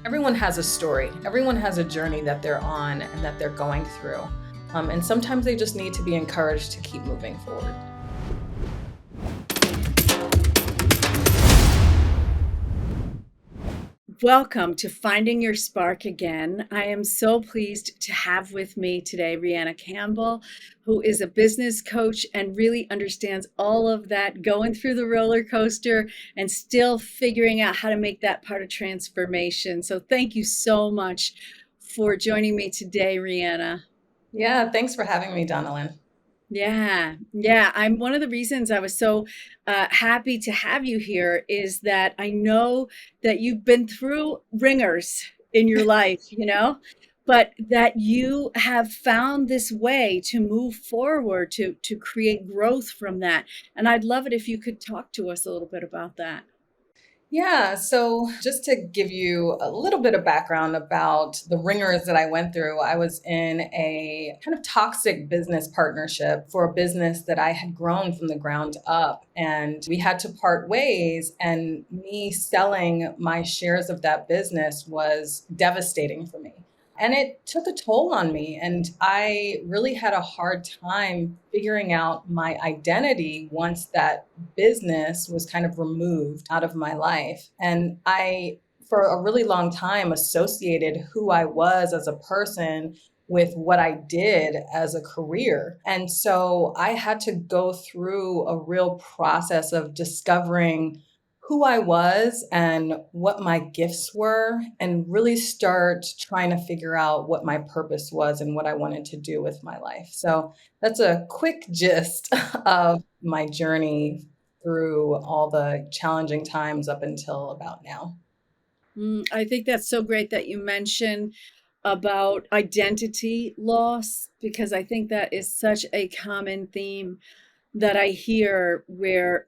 Everyone has a story. Everyone has a journey that they're on and that they're going through. And sometimes they just need to be encouraged to keep moving forward. Welcome to Finding Your Spark again. I am so pleased to have with me today Rhianna Campbell, who is a business coach and really understands all of that, going through the roller coaster and still figuring out how to make that part of transformation. So thank you so much for joining me today, Rhianna. Yeah, thanks for having me, Donalyn. Yeah. I'm one of the reasons I was so happy to have you here is that I know that you've been through ringers in your life, but that you have found this way to move forward, to create growth from that. And I'd love it if you could talk to us a little bit about that. Yeah, so just to give you a little bit of background about the ringers that I went through, I was in a kind of toxic business partnership for a business that I had grown from the ground up. And we had to part ways, and me selling my shares of that business was devastating for me. And it took a toll on me. And I really had a hard time figuring out my identity once that business was kind of removed out of my life. And I, for a really long time, associated who I was as a person with what I did as a career. And so I had to go through a real process of discovering who I was and what my gifts were, and really start trying to figure out what my purpose was and what I wanted to do with my life. So that's a quick gist of my journey through all the challenging times up until about now. I think that's so great that you mentioned about identity loss, because I think that is such a common theme that I hear where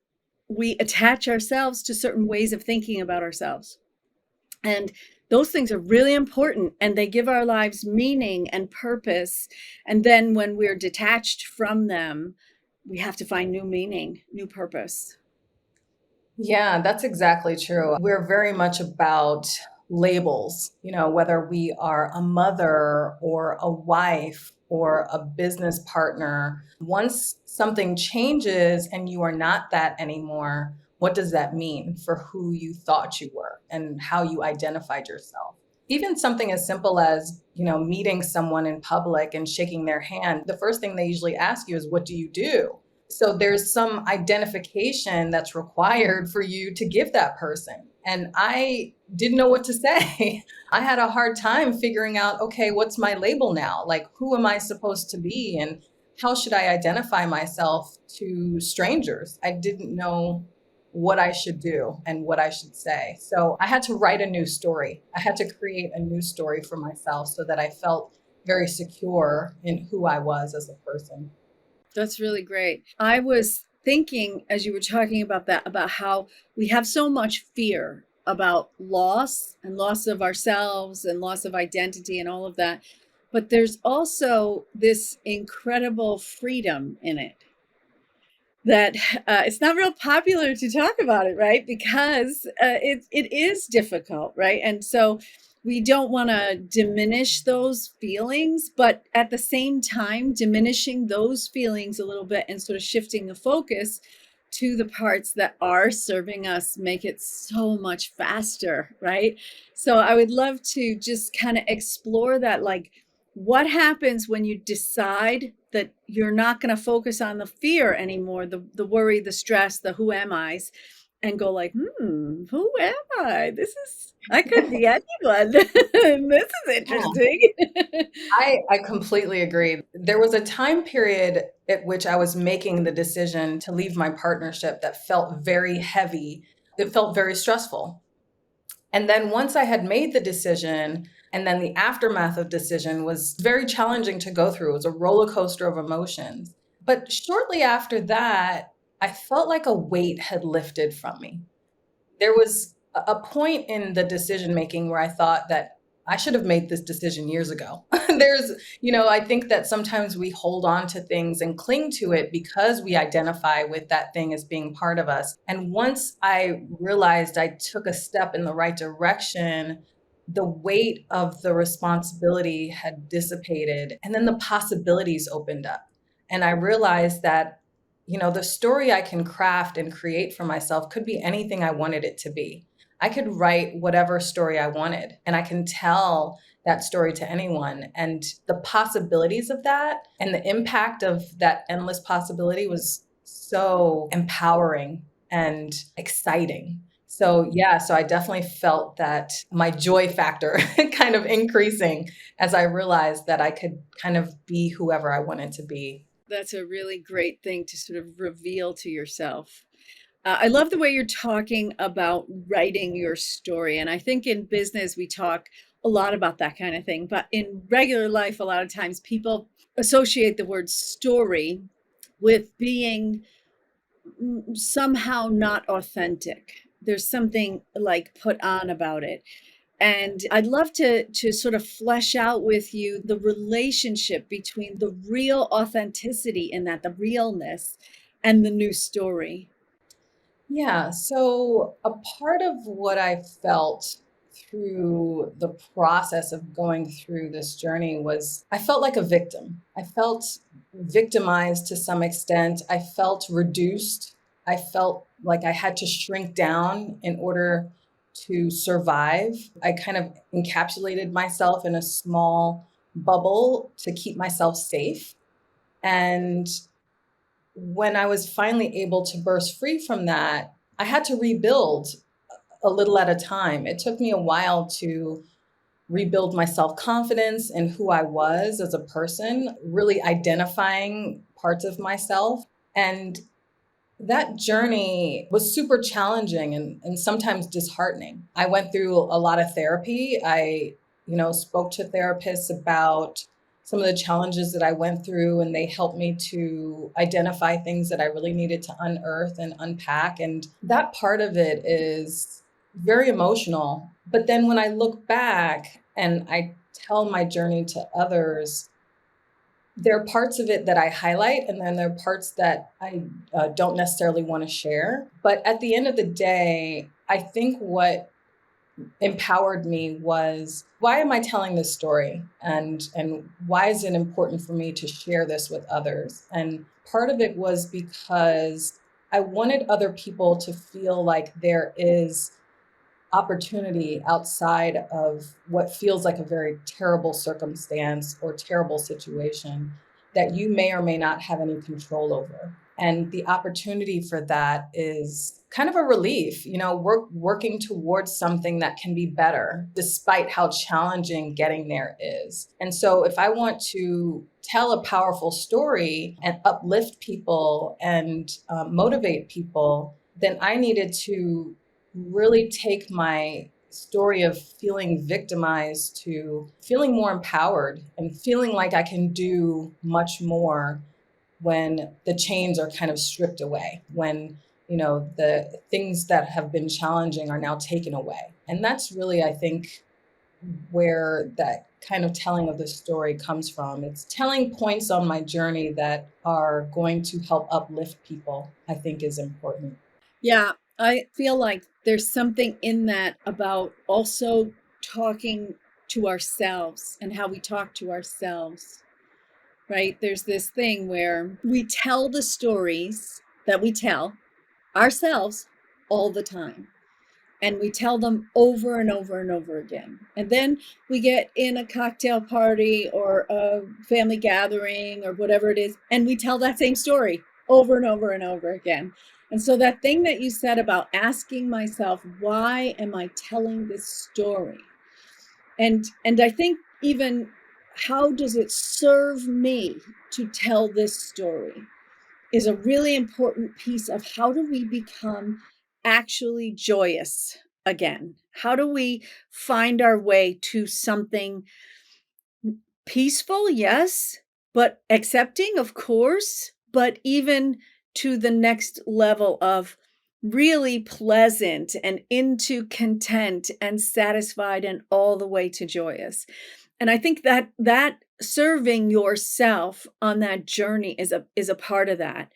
we attach ourselves to certain ways of thinking about ourselves. And those things are really important and they give our lives meaning and purpose. And then when we're detached from them, we have to find new meaning, new purpose. Yeah, that's exactly true. We're very much about labels, whether we are a mother or a wife or a business partner. Once something changes and you are not that anymore, what does that mean for who you thought you were and how you identified yourself? Even something as simple as, meeting someone in public and shaking their hand, the first thing they usually ask you is, what do you do? So there's some identification that's required for you to give that person. And I didn't know what to say. I had a hard time figuring out, okay, what's my label now? Like, who am I supposed to be? And how should I identify myself to strangers? I didn't know what I should do and what I should say. So I had to write a new story. I had to create a new story for myself so that I felt very secure in who I was as a person. That's really great. I was thinking as you were talking about that, about how we have so much fear about loss and loss of ourselves and loss of identity and all of that. But there's also this incredible freedom in it that it's not real popular to talk about it, right? Because it is difficult, right? And so we don't want to diminish those feelings, but at the same time, diminishing those feelings a little bit and sort of shifting the focus to the parts that are serving us make it so much faster, right? So I would love to just kind of explore that, like, what happens when you decide that you're not going to focus on the fear anymore, the worry, the stress, the who am I's, and go like, who am I? I could be anyone. This is interesting. I completely agree. There was a time period at which I was making the decision to leave my partnership that felt very heavy. It felt very stressful. And then once I had made the decision, and then the aftermath of decision was very challenging to go through. It was a roller coaster of emotions. But shortly after that, I felt like a weight had lifted from me. There was a point in the decision making where I thought that I should have made this decision years ago. I think that sometimes we hold on to things and cling to it because we identify with that thing as being part of us. And once I realized I took a step in the right direction, the weight of the responsibility had dissipated, and then the possibilities opened up. And I realized that, the story I can craft and create for myself could be anything I wanted it to be. I could write whatever story I wanted, and I can tell that story to anyone. And the possibilities of that and the impact of that endless possibility was so empowering and exciting. So, yeah, so I definitely felt that my joy factor kind of increasing as I realized that I could kind of be whoever I wanted to be. That's a really great thing to sort of reveal to yourself. I love the way you're talking about writing your story. And I think in business, we talk a lot about that kind of thing. But in regular life, a lot of times people associate the word story with being somehow not authentic. There's something like put on about it. And I'd love to sort of flesh out with you the relationship between the real authenticity in that, the realness, and the new story. Yeah, so a part of what I felt through the process of going through this journey was I felt like a victim. I felt victimized to some extent. I felt reduced. I felt like I had to shrink down in order to survive. I kind of encapsulated myself in a small bubble to keep myself safe. And when I was finally able to burst free from that, I had to rebuild a little at a time. It took me a while to rebuild my self confidence and who I was as a person, really identifying parts of myself. And that journey was super challenging and sometimes disheartening. I went through a lot of therapy. I, spoke to therapists about some of the challenges that I went through, and they helped me to identify things that I really needed to unearth and unpack. And that part of it is very emotional. But then when I look back and I tell my journey to others, there are parts of it that I highlight, and then there are parts that I don't necessarily want to share. But at the end of the day, I think what empowered me was, why am I telling this story, and why is it important for me to share this with others? And part of it was because I wanted other people to feel like there is opportunity outside of what feels like a very terrible circumstance or terrible situation that you may or may not have any control over. And the opportunity for that is kind of a relief. We're working towards something that can be better, despite how challenging getting there is. And so, if I want to tell a powerful story and uplift people and motivate people, then I needed to really take my story of feeling victimized to feeling more empowered and feeling like I can do much more when the chains are kind of stripped away, when the things that have been challenging are now taken away. And that's really, I think, where that kind of telling of the story comes from. It's telling points on my journey that are going to help uplift people, I think is important. Yeah, I feel like there's something in that about also talking to ourselves and how we talk to ourselves, right? There's this thing where we tell the stories that we tell ourselves all the time. And we tell them over and over and over again. And then we get in a cocktail party or a family gathering or whatever it is, and we tell that same story over and over and over again. And so that thing that you said about asking myself, why am I telling this story? And I think even how does it serve me to tell this story is a really important piece of how do we become actually joyous again? How do we find our way to something peaceful? Yes, but accepting, of course, but even to the next level of really pleasant and into content and satisfied and all the way to joyous. And I think that serving yourself on that journey is a part of that.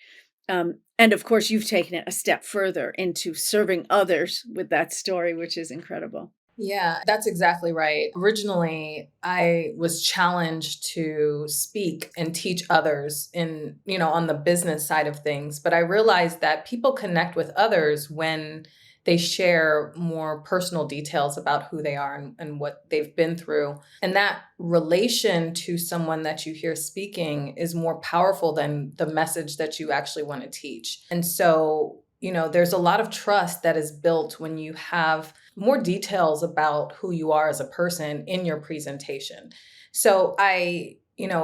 And of course, you've taken it a step further into serving others with that story, which is incredible. Yeah, that's exactly right. Originally, I was challenged to speak and teach others on the business side of things, but I realized that people connect with others when they share more personal details about who they are and what they've been through. And that relation to someone that you hear speaking is more powerful than the message that you actually want to teach. And so, there's a lot of trust that is built when you have more details about who you are as a person in your presentation. So I,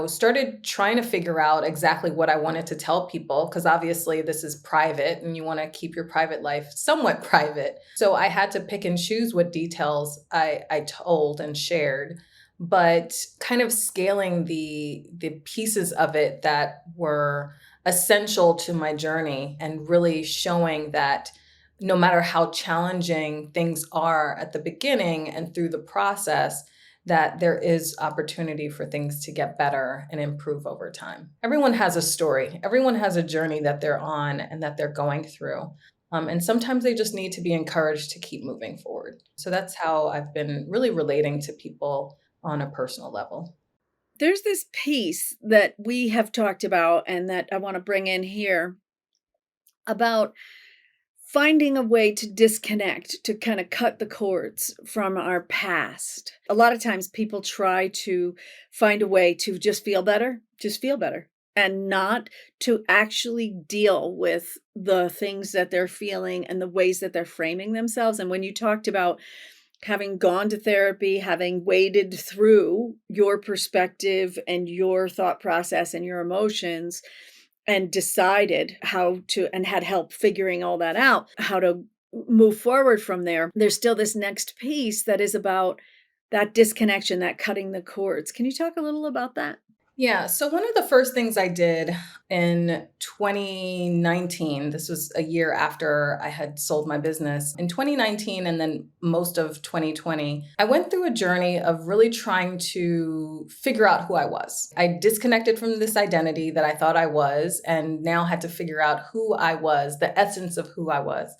started trying to figure out exactly what I wanted to tell people because obviously this is private and you want to keep your private life somewhat private. So I had to pick and choose what details I told and shared, but kind of scaling the pieces of it that were essential to my journey and really showing that no matter how challenging things are at the beginning and through the process, that there is opportunity for things to get better and improve over time. Everyone has a story, everyone has a journey that they're on and that they're going through. And sometimes they just need to be encouraged to keep moving forward. So that's how I've been really relating to people on a personal level. There's this piece that we have talked about and that I want to bring in here about finding a way to disconnect, to kind of cut the cords from our past. A lot of times people try to find a way to just feel better, and not to actually deal with the things that they're feeling and the ways that they're framing themselves. And when you talked about having gone to therapy, having waded through your perspective and your thought process and your emotions, and decided how to, and had help figuring all that out, how to move forward from there. There's still this next piece that is about that disconnection, that cutting the cords. Can you talk a little about that? Yeah. So one of the first things I did in 2019, this was a year after I had sold my business. In 2019 and then most of 2020, I went through a journey of really trying to figure out who I was. I disconnected from this identity that I thought I was and now had to figure out who I was, the essence of who I was.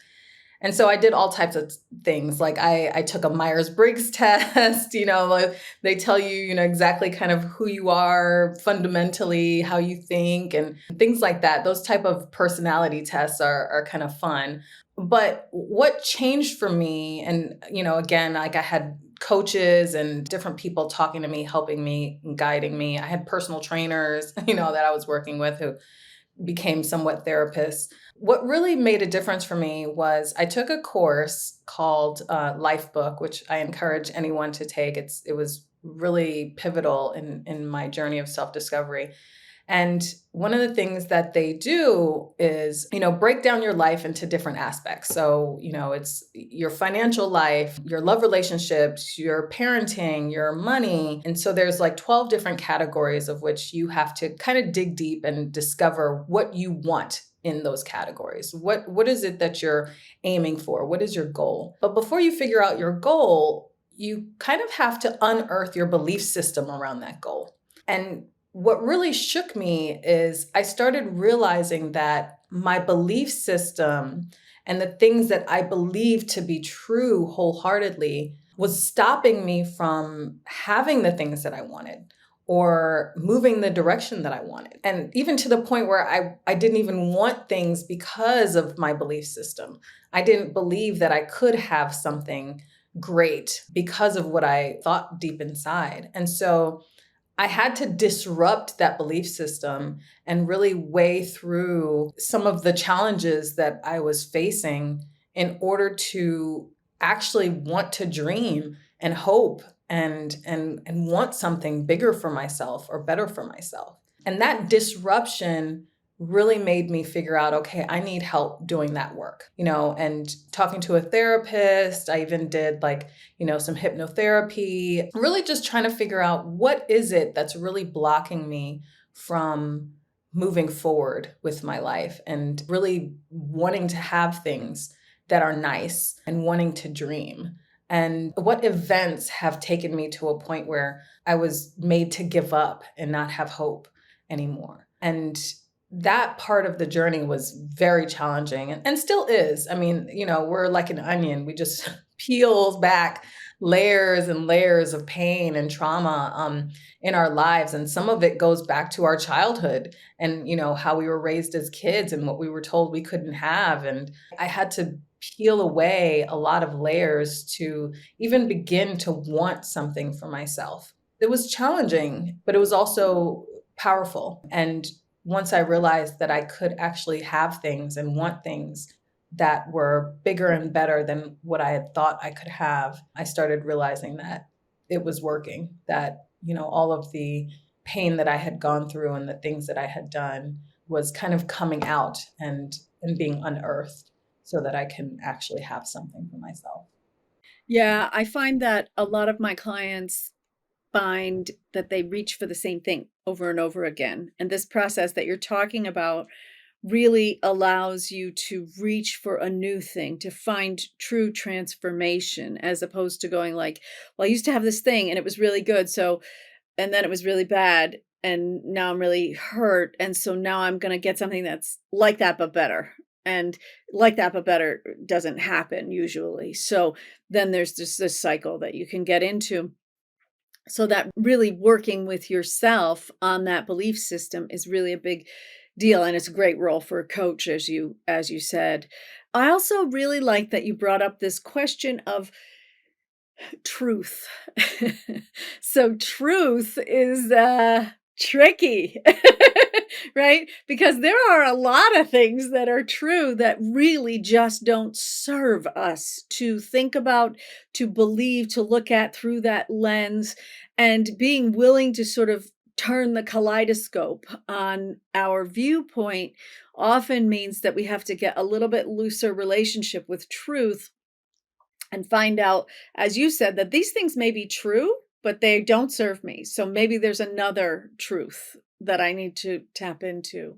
And so I did all types of things. Like I took a Myers-Briggs test, like they tell you, exactly kind of who you are fundamentally, how you think and things like that. Those type of personality tests are kind of fun. But what changed for me, and, again, like I had coaches and different people talking to me, helping me and guiding me. I had personal trainers, that I was working with who became somewhat therapists. What really made a difference for me was I took a course called Life Book, which I encourage anyone to take. It was really pivotal in my journey of self discovery. And one of the things that they do is, break down your life into different aspects. So, it's your financial life, your love relationships, your parenting, your money. And so there's like 12 different categories of which you have to kind of dig deep and discover what you want in those categories. What is it that you're aiming for? What is your goal? But before you figure out your goal, you kind of have to unearth your belief system around that goal. And what really shook me is I started realizing that my belief system and the things that I believed to be true wholeheartedly was stopping me from having the things that I wanted or moving the direction that I wanted. And even to the point where I didn't even want things because of my belief system. I didn't believe that I could have something great because of what I thought deep inside. And so I had to disrupt that belief system and really weigh through some of the challenges that I was facing in order to actually want to dream and hope and want something bigger for myself or better for myself. And that disruption really made me figure out, okay, I need help doing that work, and talking to a therapist. I even did some hypnotherapy, really just trying to figure out what is it that's really blocking me from moving forward with my life and really wanting to have things that are nice and wanting to dream. And what events have taken me to a point where I was made to give up and not have hope anymore. And that part of the journey was very challenging and still is. I mean, we're like an onion. We just peel back layers and layers of pain and trauma in our lives. And some of it goes back to our childhood and, how we were raised as kids and what we were told we couldn't have. And I had to peel away a lot of layers to even begin to want something for myself. It was challenging, but it was also powerful. And once I realized that I could actually have things and want things that were bigger and better than what I had thought I could have, I started realizing that it was working, that, all of the pain that I had gone through and the things that I had done was kind of coming out and being unearthed so that I can actually have something for myself. Yeah, I find that a lot of my clients find that they reach for the same thing over and over again. And this process that you're talking about really allows you to reach for a new thing, to find true transformation, as opposed to going like, well, I used to have this thing and it was really good. So, and then it was really bad. And now I'm really hurt. And so now I'm going to get something that's like that, but better. And like that, but better doesn't happen usually. So then there's just this cycle that you can get into. So that really working with yourself on that belief system is really a big deal, and it's a great role for a coach, as you said. I also really like that you brought up this question of truth. So truth is tricky, right? Because there are a lot of things that are true that really just don't serve us to think about, to believe, to look at through that lens, and being willing to sort of turn the kaleidoscope on our viewpoint often means that we have to get a little bit looser relationship with truth and find out, as you said, that these things may be true, but they don't serve me. So maybe there's another truth that I need to tap into.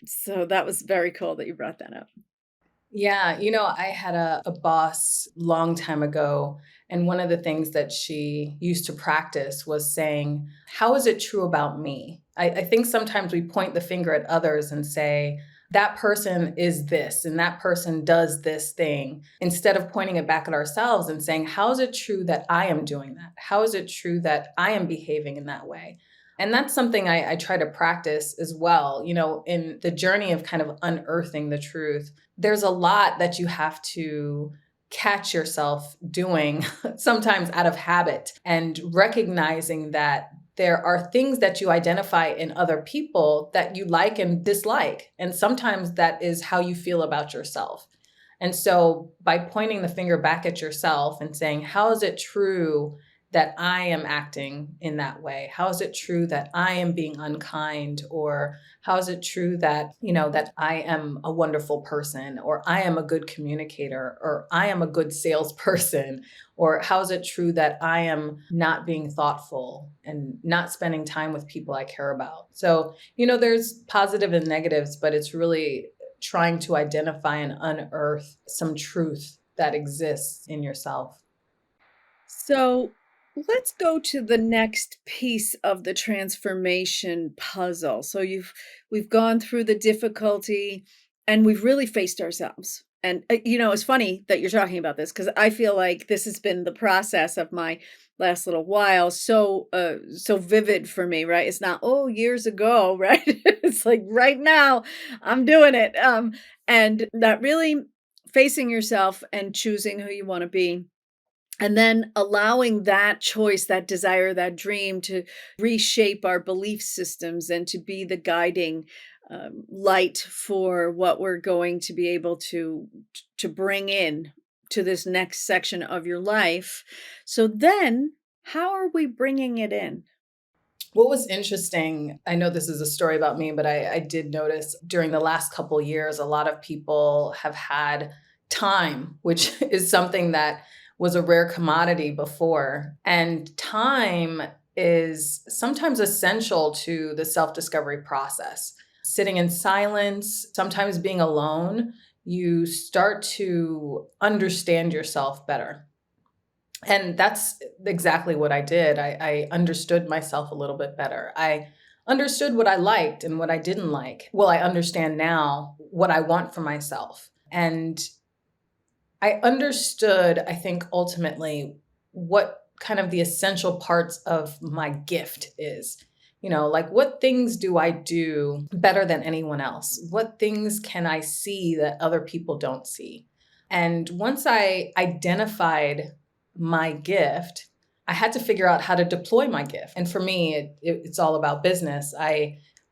So that was very cool that you brought that up. Yeah, I had a boss long time ago, and one of the things that she used to practice was saying, how is it true about me? I think sometimes we point the finger at others and say, that person is this and that person does this thing, instead of pointing it back at ourselves and saying, how is it true that I am doing that? How is it true that I am behaving in that way? And that's something I try to practice as well, in the journey of kind of unearthing the truth. There's a lot that you have to catch yourself doing, sometimes out of habit, and recognizing that there are things that you identify in other people that you like and dislike. And sometimes that is how you feel about yourself. And so by pointing the finger back at yourself and saying, how is it true that I am acting in that way? How is it true that I am being unkind? Or how is it true that, that I am a wonderful person, or I am a good communicator, or I am a good salesperson? Or how is it true that I am not being thoughtful and not spending time with people I care about? So, there's positive and negatives, but it's really trying to identify and unearth some truth that exists in yourself. So let's go to the next piece of the transformation puzzle. So we've gone through the difficulty and we've really faced ourselves. And it's funny that you're talking about this because I feel like this has been the process of my last little while, so vivid for me, right? It's not, oh, years ago, right? It's like right now I'm doing it. And that really facing yourself and choosing who you want to be, and then allowing that choice, that desire, that dream to reshape our belief systems and to be the guiding light for what we're going to be able to bring in to this next section of your life. So then, how are we bringing it in? What was interesting, I know this is a story about me, but I did notice during the last couple years, a lot of people have had time, which is something that was a rare commodity before. And time is sometimes essential to the self-discovery process. Sitting in silence, sometimes being alone, you start to understand yourself better. And that's exactly what I did. I understood myself a little bit better. I understood what I liked and what I didn't like. Well, I understand now what I want for myself. And I understood, I think, ultimately what kind of the essential parts of my gift is. Like what things do I do better than anyone else? What things can I see that other people don't see? And once I identified my gift, I had to figure out how to deploy my gift. And for me, it's all about business.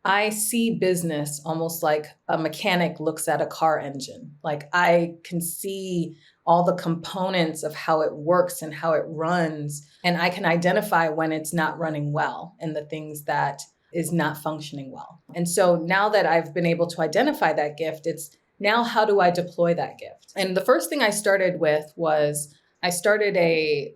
I see business almost like a mechanic looks at a car engine. Like I can see all the components of how it works and how it runs. And I can identify when it's not running well and the things that is not functioning well. And so now that I've been able to identify that gift, it's now how do I deploy that gift? And the first thing I started with was I started a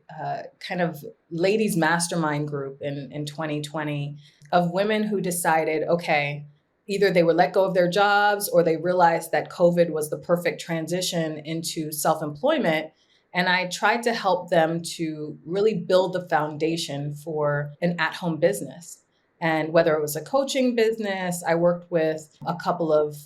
kind of ladies mastermind group in 2020 of women who decided, okay, either they would let go of their jobs or they realized that COVID was the perfect transition into self-employment. And I tried to help them to really build the foundation for an at-home business. And whether it was a coaching business, I worked with a couple of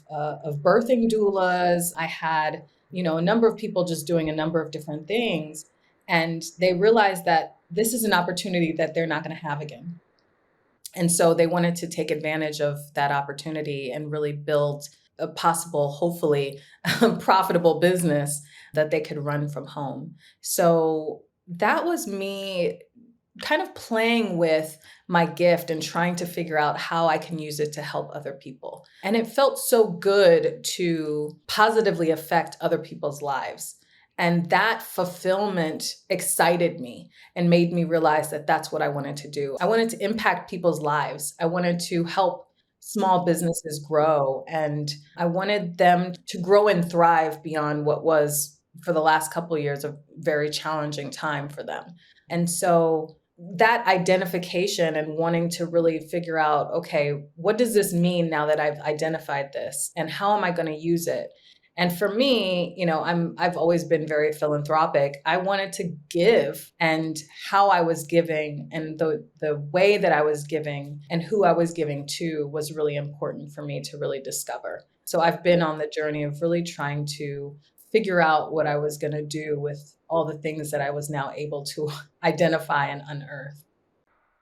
birthing doulas. I had, a number of people just doing a number of different things. And they realized that this is an opportunity that they're not going to have again. And so they wanted to take advantage of that opportunity and really build a possible, hopefully, profitable business that they could run from home. So that was me kind of playing with my gift and trying to figure out how I can use it to help other people. And it felt so good to positively affect other people's lives. And that fulfillment excited me and made me realize that that's what I wanted to do. I wanted to impact people's lives. I wanted to help small businesses grow, and I wanted them to grow and thrive beyond what was, for the last couple of years, a very challenging time for them. And so that identification and wanting to really figure out, okay, what does this mean now that I've identified this, and how am I going to use it? And for me, I've always been very philanthropic. I wanted to give, and how I was giving and the way that I was giving and who I was giving to was really important for me to really discover. So I've been on the journey of really trying to figure out what I was going to do with all the things that I was now able to identify and unearth.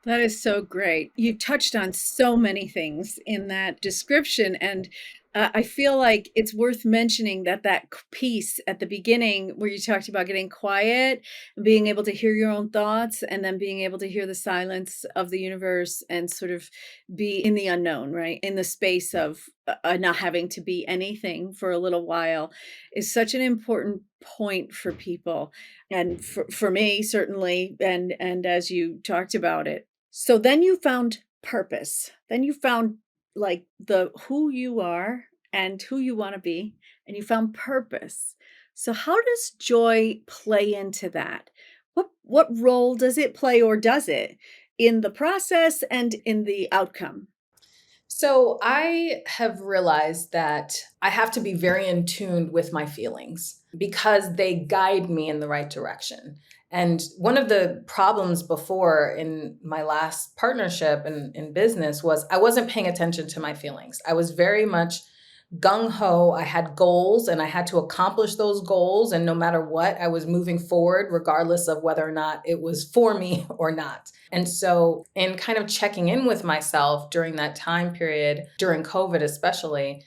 That is so great. You touched on so many things in that description. And I feel like it's worth mentioning that piece at the beginning where you talked about getting quiet, being able to hear your own thoughts, and then being able to hear the silence of the universe and sort of be in the unknown, right? In the space of not having to be anything for a little while is such an important point for people. And for me, certainly, and as you talked about it. So then you found purpose. Then you found like the who you are and who you want to be, and you found purpose. So how does joy play into that? What role does it play, or does it, in the process and in the outcome? So I have realized that I have to be very in tune with my feelings because they guide me in the right direction. And one of the problems before in my last partnership in business was I wasn't paying attention to my feelings. I was very much gung ho. I had goals and I had to accomplish those goals. And no matter what, I was moving forward, regardless of whether or not it was for me or not. And so, in kind of checking in with myself during that time period, during COVID especially,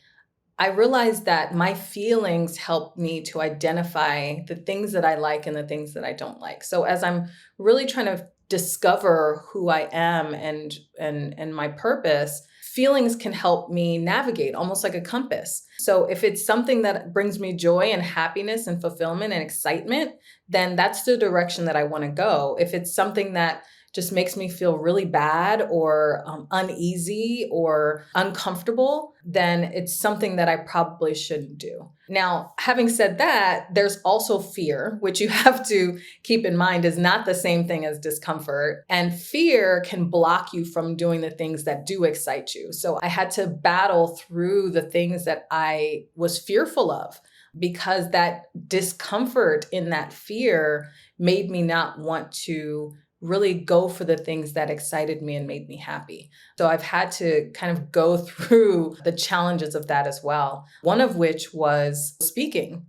I realized that my feelings help me to identify the things that I like and the things that I don't like. So as I'm really trying to discover who I am and my purpose, feelings can help me navigate almost like a compass. So if it's something that brings me joy and happiness and fulfillment and excitement, then that's the direction that I want to go. If it's something that just makes me feel really bad or uneasy or uncomfortable, then it's something that I probably shouldn't do. Now, having said that, there's also fear, which you have to keep in mind is not the same thing as discomfort. And fear can block you from doing the things that do excite you. So I had to battle through the things that I was fearful of, because that discomfort in that fear made me not want to really go for the things that excited me and made me happy. So I've had to kind of go through the challenges of that as well. One of which was speaking.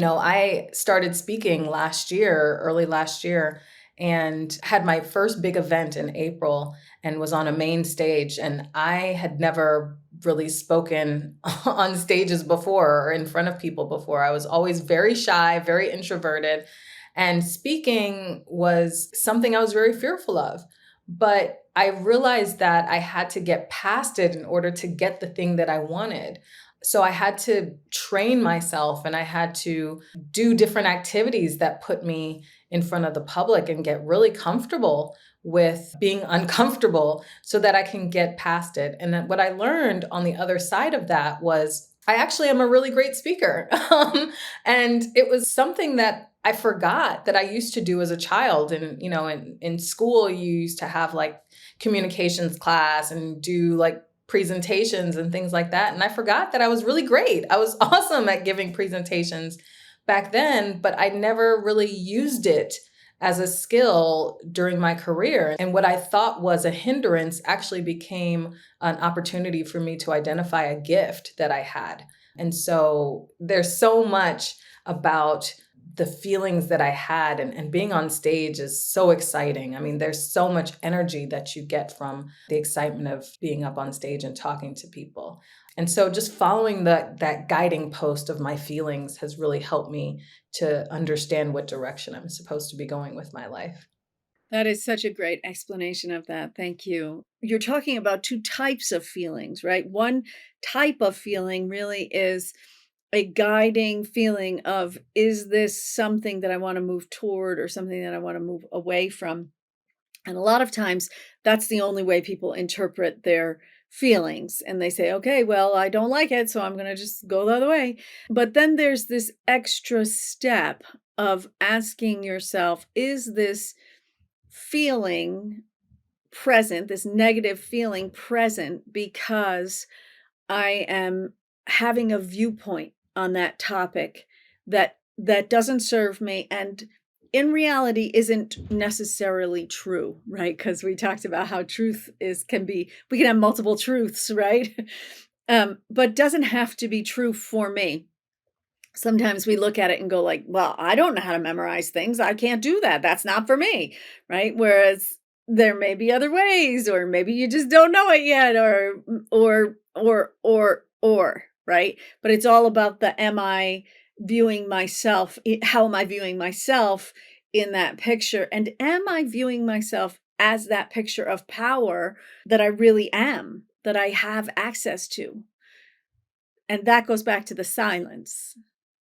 I started speaking last year, early last year, and had my first big event in April and was on a main stage. And I had never really spoken on stages before or in front of people before. I was always very shy, very introverted. And speaking was something I was very fearful of. But I realized that I had to get past it in order to get the thing that I wanted. So I had to train myself and I had to do different activities that put me in front of the public and get really comfortable with being uncomfortable so that I can get past it. And then what I learned on the other side of that was I actually am a really great speaker. And it was something that I forgot that I used to do as a child. And, in school, you used to have like communications class and do like presentations and things like that. And I forgot that I was really great. I was awesome at giving presentations back then, but I never really used it as a skill during my career. And what I thought was a hindrance actually became an opportunity for me to identify a gift that I had. And so there's so much about the feelings that I had, and being on stage is so exciting. I mean, there's so much energy that you get from the excitement of being up on stage and talking to people. And so just following that guiding post of my feelings has really helped me to understand what direction I'm supposed to be going with my life. That is such a great explanation of that. Thank you. You're talking about two types of feelings, right? One type of feeling really is a guiding feeling of, is this something that I want to move toward or something that I want to move away from? And a lot of times that's the only way people interpret their feelings. And they say, okay, well, I don't like it, so I'm going to just go the other way. But then there's this extra step of asking yourself, is this feeling present, this negative feeling present because I am having a viewpoint on that topic that doesn't serve me and in reality isn't necessarily true, right? Because we talked about how truth is can be we can have multiple truths, right? But doesn't have to be true for me. Sometimes we look at it and go like, well, I don't know how to memorize things. I can't do that. That's not for me, right? Whereas there may be other ways, or maybe you just don't know it yet, or, right? But it's all about the am I viewing myself? How am I viewing myself in that picture? And am I viewing myself as that picture of power that I really am, that I have access to? And that goes back to the silence.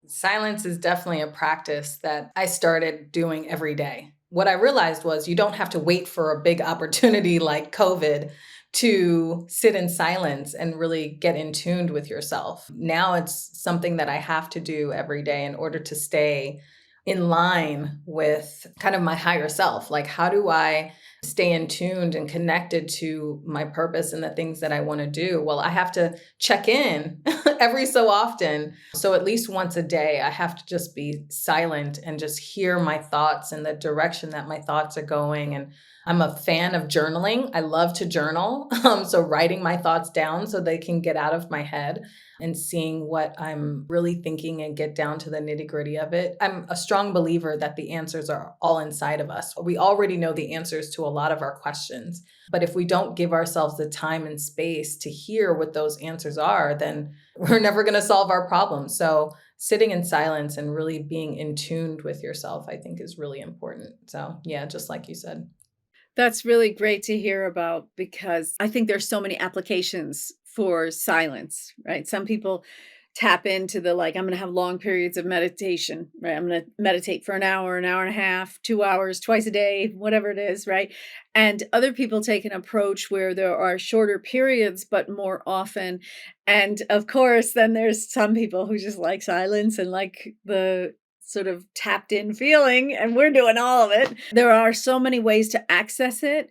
Silence is definitely a practice that I started doing every day. What I realized was you don't have to wait for a big opportunity like COVID to sit in silence and really get in tuned with yourself. Now it's something that I have to do every day in order to stay in line with kind of my higher self. Like, how do I stay in tuned and connected to my purpose and the things that I want to do? Well, I have to check in every so often. So at least once a day, I have to just be silent and just hear my thoughts and the direction that my thoughts are going. And I'm a fan of journaling. I love to journal. So writing my thoughts down so they can get out of my head and seeing what I'm really thinking and get down to the nitty gritty of it. I'm a strong believer that the answers are all inside of us. We already know the answers to a lot of our questions. But if we don't give ourselves the time and space to hear what those answers are, then we're never going to solve our problems. So sitting in silence and really being in tuned with yourself, I think is really important. So yeah, just like you said. That's really great to hear about because I think there's so many applications for silence, right? Some people tap into the like, I'm going to have long periods of meditation, right? I'm going to meditate for an hour and a half, 2 hours, twice a day, whatever it is, right? And other people take an approach where there are shorter periods, but more often. And of course, then there's some people who just like silence and like the sort of tapped in feeling, and we're doing all of it. There are so many ways to access it,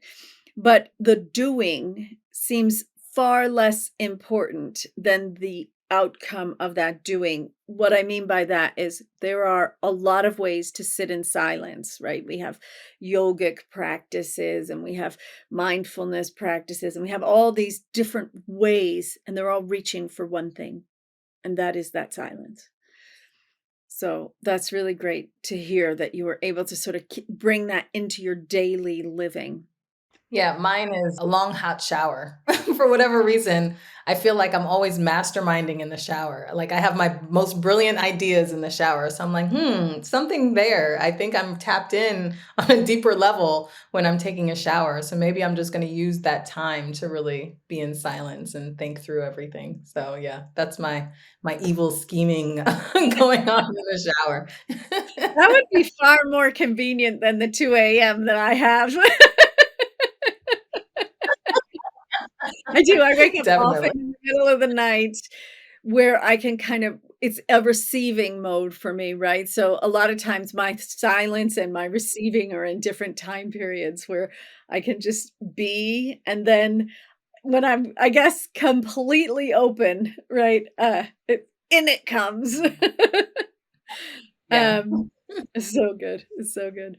but the doing seems far less important than the outcome of that doing. What I mean by that is there are a lot of ways to sit in silence, right? We have yogic practices and we have mindfulness practices and we have all these different ways, and they're all reaching for one thing, and that is that silence. So that's really great to hear that you were able to sort of bring that into your daily living. Yeah, mine is a long hot shower. For whatever reason, I feel like I'm always masterminding in the shower. Like I have my most brilliant ideas in the shower. So I'm like, something there. I think I'm tapped in on a deeper level when I'm taking a shower. So maybe I'm just going to use that time to really be in silence and think through everything. So yeah, that's my evil scheming going on in the shower. That would be far more convenient than the 2 a.m. that I have. I do. I wake up often Definitely. in the middle of the night where I can kind of it's a receiving mode for me, right? So a lot of times my silence and my receiving are in different time periods where I can just be, and then when I'm, I guess, completely open, right, in it comes. Yeah. Um, it's so good. It's so good.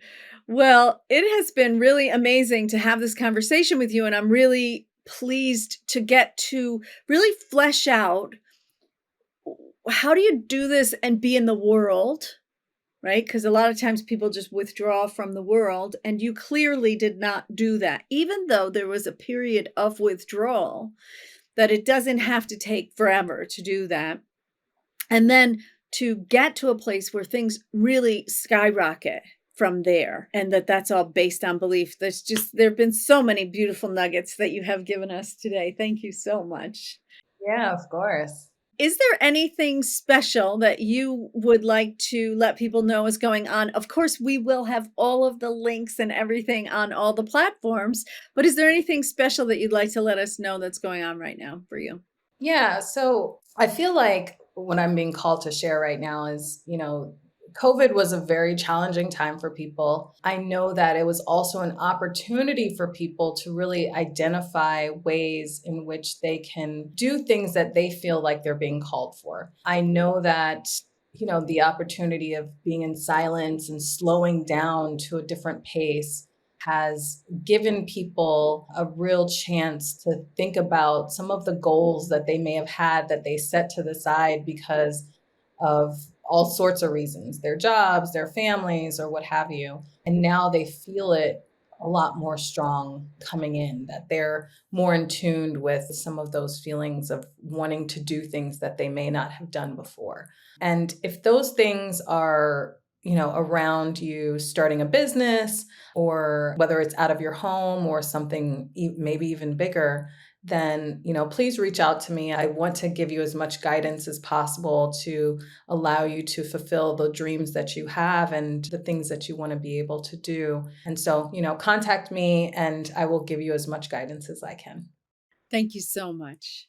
Well, it has been really amazing to have this conversation with you, and I'm really pleased to get to really flesh out how do you do this and be in the world, right? Because a lot of times people just withdraw from the world, and you clearly did not do that, even though there was a period of withdrawal, that it doesn't have to take forever to do that. And then to get to a place where things really skyrocket from there, and that's all based on belief. There have been so many beautiful nuggets that you have given us today. Thank you so much. Yeah, of course. Is there anything special that you would like to let people know is going on? Of course, we will have all of the links and everything on all the platforms, but is there anything special that you'd like to let us know that's going on right now for you? Yeah. So I feel like what I'm being called to share right now is, COVID was a very challenging time for people. I know that it was also an opportunity for people to really identify ways in which they can do things that they feel like they're being called for. I know that, the opportunity of being in silence and slowing down to a different pace has given people a real chance to think about some of the goals that they may have had that they set to the side because of all sorts of reasons, their jobs, their families, or what have you. And now they feel it a lot more strong coming in, that they're more in tune with some of those feelings of wanting to do things that they may not have done before. And if those things are, around you starting a business, or whether it's out of your home or something maybe even bigger, then please reach out to me. I want to give you as much guidance as possible to allow you to fulfill the dreams that you have and the things that you want to be able to do. And so, contact me and I will give you as much guidance as I can. Thank you so much.